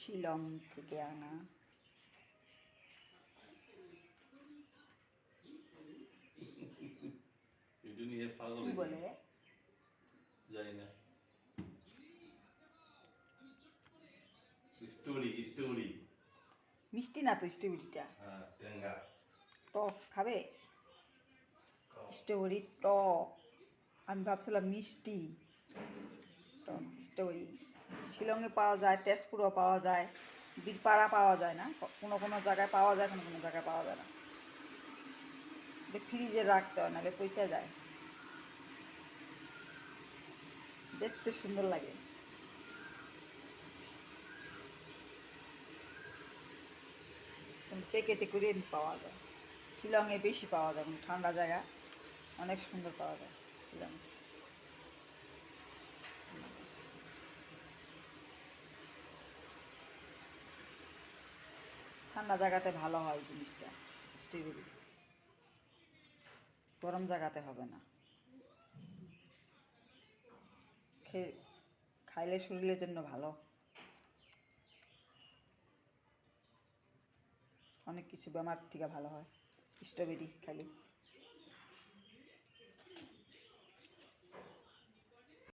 শিলং থেকে আনা। কি বলে জানি না। স্টোরি স্টোরি মিষ্টি না তো স্ট্রবেরিটা, টেঙ্গা টক খাবে? স্ট্রবেরি টক, আমি ভাবছিলাম মিষ্টি। টক স্ট্রবেরি শিলংয়ে পাওয়া যায়, তেজপুরেও পাওয়া যায়, বীরপাড়া পাওয়া যায় না, কোনো কোনো জায়গায় পাওয়া যায়, কোনো কোনো জায়গায় পাওয়া যায় না। ফ্রিজে রাখতে হয়, নাহলে পচে যায়। দেখতে সুন্দর লাগে। প্যাকেটে করে পাওয়া যায়, শিলংয়ে বেশি পাওয়া যায়, ঠান্ডা জায়গা, অনেক সুন্দর পাওয়া যায় শিলংয়ে। ঠান্ডা জায়গাতে ভালো হয় জিনিসটা, স্ট্রবেরি। গরম জায়গাতে হবে না, খাইলে শরীরের জন্য ভালো, অনেক কিছু বেমার থেকে ভালো হয় স্ট্রবেরি খাইলে।